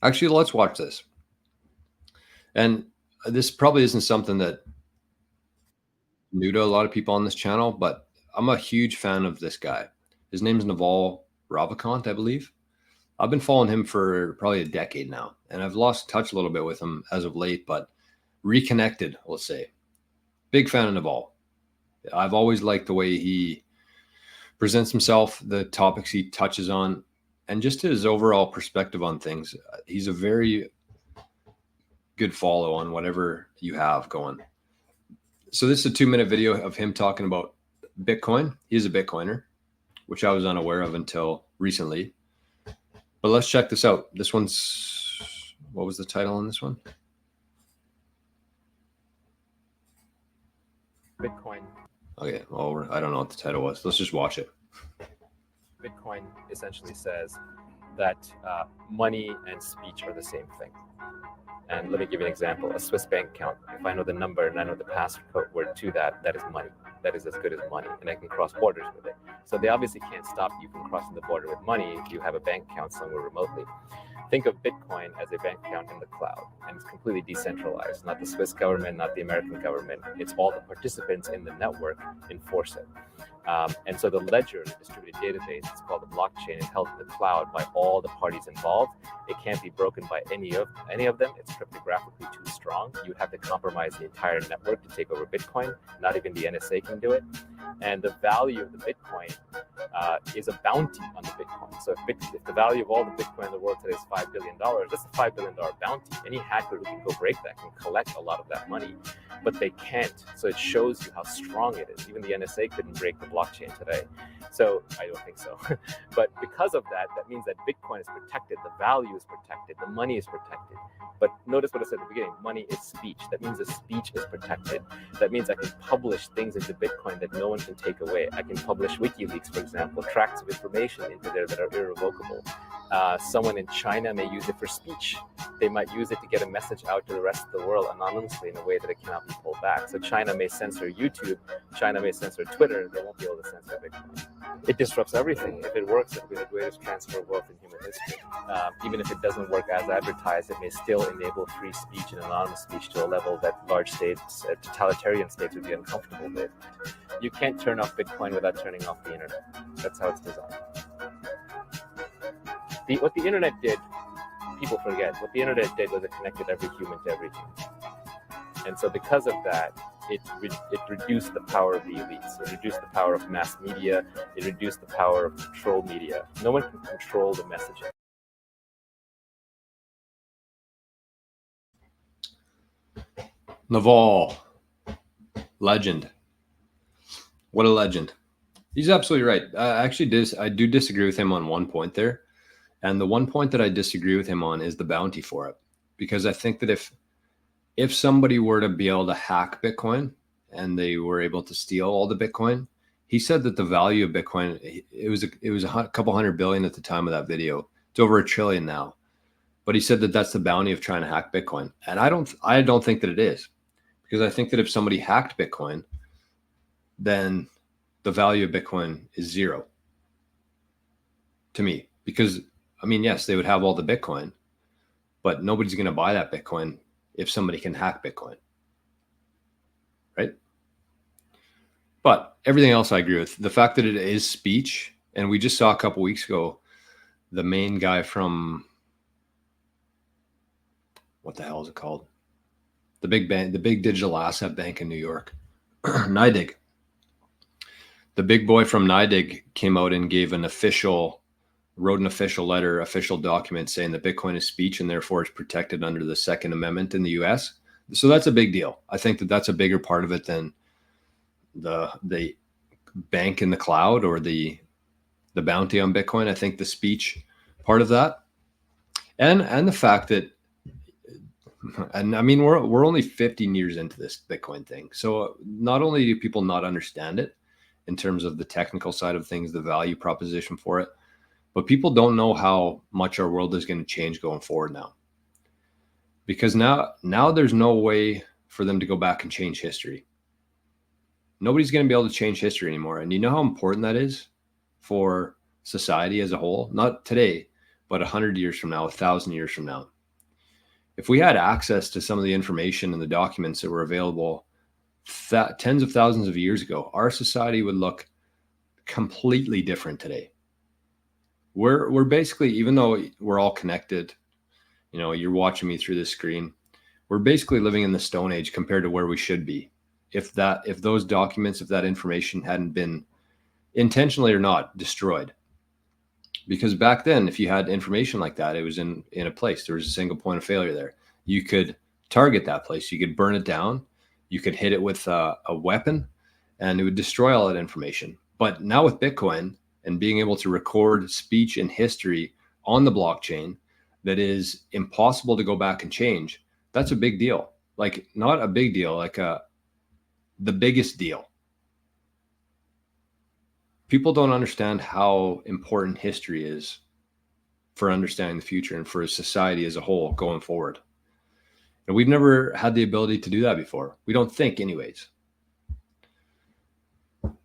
Actually, let's watch this. And this probably isn't something that new to a lot of people on this channel, but I'm a huge fan of this guy. His name's Naval Ravikant, I believe. I've been following him for probably a decade now, and I've lost touch a little bit with him as of late, but reconnected, let's say. Big fan of Naval. I've always liked the way he presents himself, the topics he touches on, and just his overall perspective on things. He's a very good follow on whatever you have going. So this is a 2-minute video of him talking about Bitcoin. He's a Bitcoiner, which I was unaware of until recently. But let's check this out. This one's, what was the title on this one? Bitcoin. Okay, well, I don't know what the title was. Let's just watch it. Bitcoin essentially says that money and speech are the same thing. And let me give you an example. A Swiss bank account, if I know the number and I know the password to that, that is money. That is as good as money, and I can cross borders with it. So they obviously can't stop you from crossing the border with money if you have a bank account somewhere remotely. Think of Bitcoin as a bank account in the cloud, and it's completely decentralized. Not the Swiss government, not the American government. It's all the participants in the network enforce it. And so the ledger, the distributed database, it's called the blockchain, is held in the cloud by all the parties involved. It can't be broken by any of them. It's cryptographically too strong. You would have to compromise the entire network to take over Bitcoin. Not even the NSA can do it. And the value of the Bitcoin is a bounty on the Bitcoin. So if the value of all the Bitcoin in the world today is $5 billion, that's a $5 billion bounty. Any hacker who can go break that can collect a lot of that money, but they can't. So it shows you how strong it is. Even the NSA couldn't break the blockchain today. So I don't think so. But because of that, that means that Bitcoin is protected. The value is protected. The money is protected. But notice what I said at the beginning. Money is speech. That means the speech is protected. That means I can publish things into Bitcoin that no one can take away. I can publish WikiLeaks, for example, tracts of information into there that are irrevocable. Someone in China may use it for speech. They might use it to get a message out to the rest of the world anonymously in a way that it cannot be pulled back. So China may censor YouTube. China may censor Twitter. They won't be able to censor Bitcoin. It disrupts everything. If it works, it'll be the greatest transfer of wealth in human history. Even if it doesn't work as advertised, it may still enable free speech and anonymous speech to a level that large states, totalitarian states, would be uncomfortable with. You can't turn off Bitcoin without turning off the internet. That's how it's designed. What the internet did, people forget. What the internet did was it connected every human to everything. And so because of that, it reduced the power of the elites. It reduced the power of mass media. It reduced the power of control media. No one can control the messaging. Naval, legend. What a legend. He's absolutely right. I do disagree with him on one point there. And the one point that I disagree with him on is the bounty for it. Because I think that if somebody were to be able to hack Bitcoin and they were able to steal all the Bitcoin, he said that the value of Bitcoin, it was a couple hundred billion at the time of that video. It's over $1 trillion now. But he said that that's the bounty of trying to hack Bitcoin. And I don't think that it is. Because I think that if somebody hacked Bitcoin, then the value of Bitcoin is zero to me. Because, I mean, yes, they would have all the Bitcoin, but nobody's going to buy that Bitcoin if somebody can hack Bitcoin, right? But everything else I agree with. The fact that it is speech, and we just saw a couple weeks ago, the main guy from, what the hell is it called? The big bank, the big digital asset bank in New York, NYDIG. The big boy from NYDIG came out and wrote an official letter, official document saying that Bitcoin is speech and therefore it's protected under the Second Amendment in the US. So that's a big deal. I think that that's a bigger part of it than the bank in the cloud or the bounty on Bitcoin. I think the speech part of that, and the fact that, and I mean, we're only 15 years into this Bitcoin thing. So not only do people not understand it in terms of the technical side of things, the value proposition for it, but people don't know how much our world is going to change going forward now. Because now there's no way for them to go back and change history. Nobody's going to be able to change history anymore. And you know how important that is for society as a whole? Not today, but 100 years from now, 1,000 years from now, if we had access to some of the information and the documents that were available tens of thousands of years ago, our society would look completely different today. We're basically, even though we're all connected, you know, you're watching me through this screen, we're basically living in the Stone Age compared to where we should be. If those documents, if that information hadn't been intentionally or not destroyed. Because back then, if you had information like that, it was in a place, there was a single point of failure there. You could target that place, you could burn it down, you could hit it with a weapon, and it would destroy all that information. But now with Bitcoin and being able to record speech and history on the blockchain that is impossible to go back and change, that's a big deal. Like, not a big deal, like the biggest deal. People don't understand how important history is for understanding the future and for society as a whole going forward. And we've never had the ability to do that before. We don't think anyways.